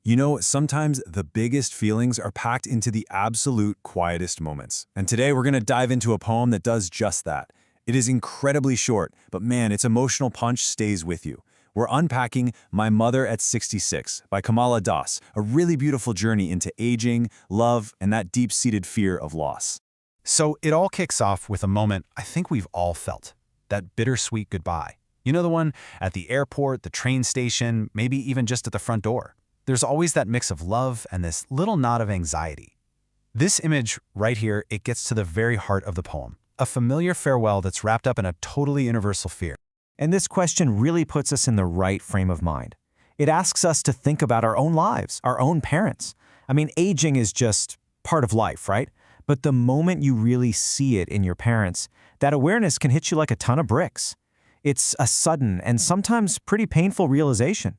You know, sometimes the biggest feelings are packed into the absolute quietest moments. And today we're going to dive into a poem that does just that. It is incredibly short, but man, its emotional punch stays with you. We're unpacking My Mother at 66 by Kamala Das, a really beautiful journey into aging, love, and that deep-seated fear of loss. So it all kicks off with a moment I think we've all felt, that bittersweet goodbye. You know, the one at the airport, the train station, maybe even just at the front door. There's always that mix of love and this little nod of anxiety. This image right here, it gets to the very heart of the poem, a familiar farewell that's wrapped up in a totally universal fear. And this question really puts us in the right frame of mind. It asks us to think about our own lives, our own parents. I mean, aging is just part of life, right? But the moment you really see it in your parents, that awareness can hit you like a ton of bricks. It's a sudden and sometimes pretty painful realization.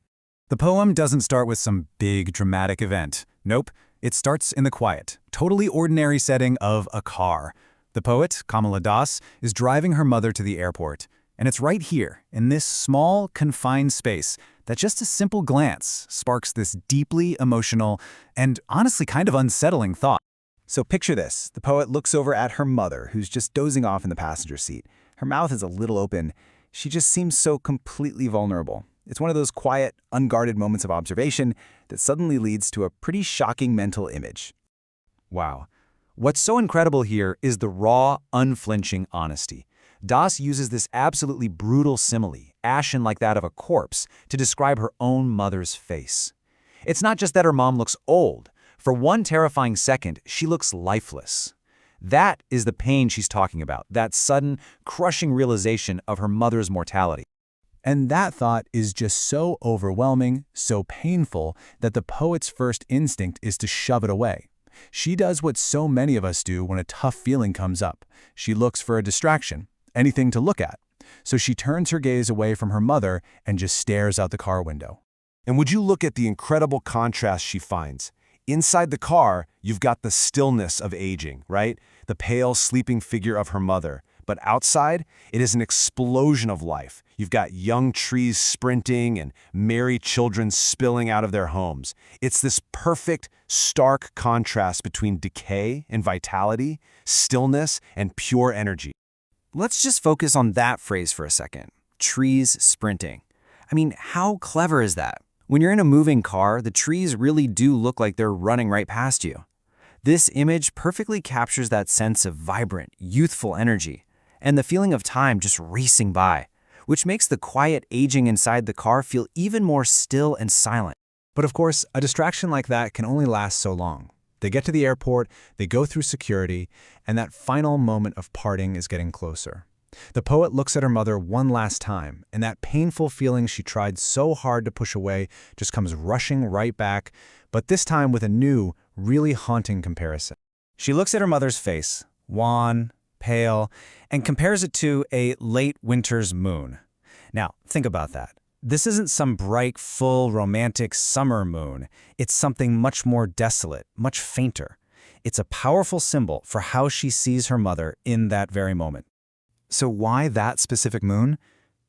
The poem doesn't start with some big dramatic event. Nope, it starts in the quiet, totally ordinary setting of a car. The poet, Kamala Das, is driving her mother to the airport. And it's right here, in this small, confined space, that just a simple glance sparks this deeply emotional and honestly kind of unsettling thought. So picture this. The poet looks over at her mother, who's just dozing off in the passenger seat. Her mouth is a little open. She just seems so completely vulnerable. It's one of those quiet, unguarded moments of observation that suddenly leads to a pretty shocking mental image. Wow. What's so incredible here is the raw, unflinching honesty. Das uses this absolutely brutal simile, ashen like that of a corpse, to describe her own mother's face. It's not just that her mom looks old. For one terrifying second, she looks lifeless. That is the pain she's talking about, that sudden, crushing realization of her mother's mortality. And that thought is just so overwhelming, so painful, that the poet's first instinct is to shove it away. She does what so many of us do when a tough feeling comes up. She looks for a distraction, anything to look at. So she turns her gaze away from her mother and just stares out the car window. And would you look at the incredible contrast she finds? Inside the car, you've got the stillness of aging, right? The pale, sleeping figure of her mother. But outside, it is an explosion of life. You've got young trees sprinting and merry children spilling out of their homes. It's this perfect, stark contrast between decay and vitality, stillness and pure energy. Let's just focus on that phrase for a second. Trees sprinting. I mean, how clever is that? When you're in a moving car, the trees really do look like they're running right past you. This image perfectly captures that sense of vibrant, youthful energy and the feeling of time just racing by, which makes the quiet aging inside the car feel even more still and silent. But of course, a distraction like that can only last so long. They get to the airport, they go through security, and that final moment of parting is getting closer. The poet looks at her mother one last time, and that painful feeling she tried so hard to push away just comes rushing right back, but this time with a new, really haunting comparison. She looks at her mother's face, wan, pale, and compares it to a late winter's moon. Now, think about that. This isn't some bright, full, romantic summer moon. It's something much more desolate, much fainter. It's a powerful symbol for how she sees her mother in that very moment. So why that specific moon?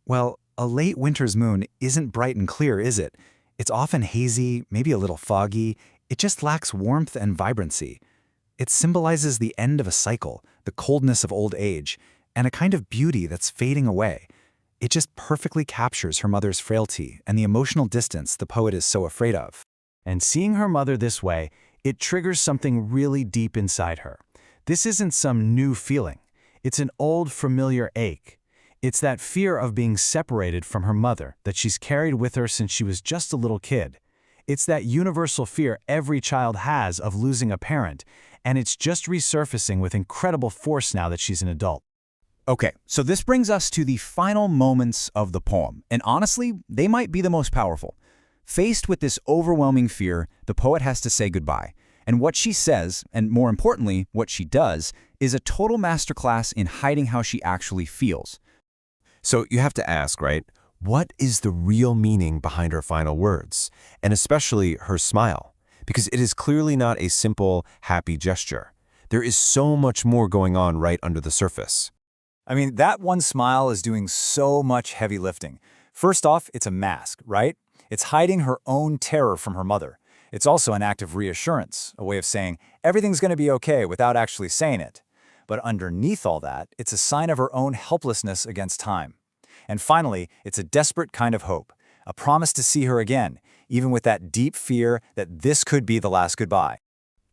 Well, a late winter's moon isn't bright and clear, is it? It's often hazy, maybe a little foggy. It just lacks warmth and vibrancy. It symbolizes the end of a cycle, the coldness of old age, and a kind of beauty that's fading away. It just perfectly captures her mother's frailty and the emotional distance the poet is so afraid of. And seeing her mother this way, it triggers something really deep inside her. This isn't some new feeling. It's an old, familiar ache. It's that fear of being separated from her mother that she's carried with her since she was just a little kid. It's that universal fear every child has of losing a parent, and it's just resurfacing with incredible force now that she's an adult. Okay, so this brings us to the final moments of the poem, and honestly, they might be the most powerful. Faced with this overwhelming fear, the poet has to say goodbye. And what she says, and more importantly, what she does, is a total masterclass in hiding how she actually feels. So you have to ask, right? What is the real meaning behind her final words? And especially her smile? Because it is clearly not a simple, happy gesture. There is so much more going on right under the surface. I mean, that one smile is doing so much heavy lifting. First off, it's a mask, right? It's hiding her own terror from her mother. It's also an act of reassurance, a way of saying everything's going to be okay without actually saying it. But underneath all that, it's a sign of her own helplessness against time. And finally, it's a desperate kind of hope, a promise to see her again, even with that deep fear that this could be the last goodbye.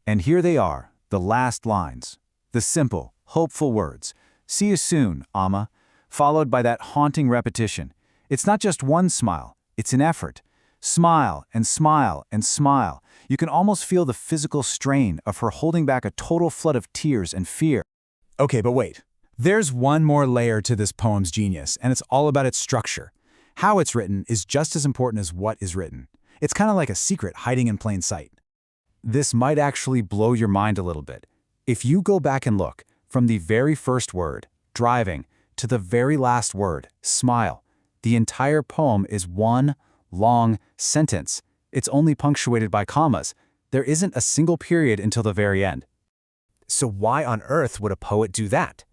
And here they are, the last lines. The simple, hopeful words. See you soon, Amma, followed by that haunting repetition. It's not just one smile, it's an effort. Smile and smile and smile. You can almost feel the physical strain of her holding back a total flood of tears and fear. Okay, but wait. There's one more layer to this poem's genius, and it's all about its structure. How it's written is just as important as what is written. It's kind of like a secret hiding in plain sight. This might actually blow your mind a little bit. If you go back and look, from the very first word, driving, to the very last word, smile, the entire poem is one long sentence. It's only punctuated by commas. There isn't a single period until the very end. So why on earth would a poet do that?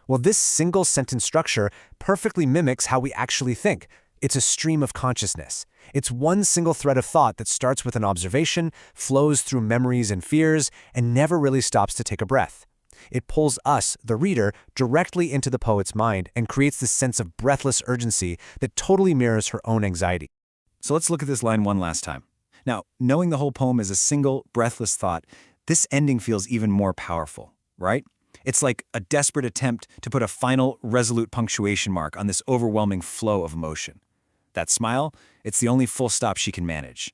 Well, this single-sentence structure perfectly mimics how we actually think. It's a stream of consciousness. It's one single thread of thought that starts with an observation, flows through memories and fears, and never really stops to take a breath. It pulls us, the reader, directly into the poet's mind and creates this sense of breathless urgency that totally mirrors her own anxiety. So let's look at this line one last time. Now, knowing the whole poem is a single, breathless thought, this ending feels even more powerful, right? It's like a desperate attempt to put a final, resolute punctuation mark on this overwhelming flow of emotion. That smile, it's the only full stop she can manage.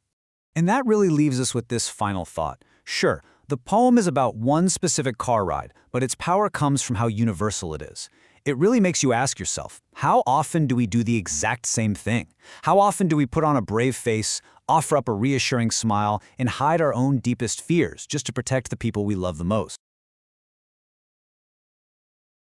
And that really leaves us with this final thought. Sure, the poem is about one specific car ride, but its power comes from how universal it is. It really makes you ask yourself, how often do we do the exact same thing? How often do we put on a brave face, offer up a reassuring smile, and hide our own deepest fears just to protect the people we love the most?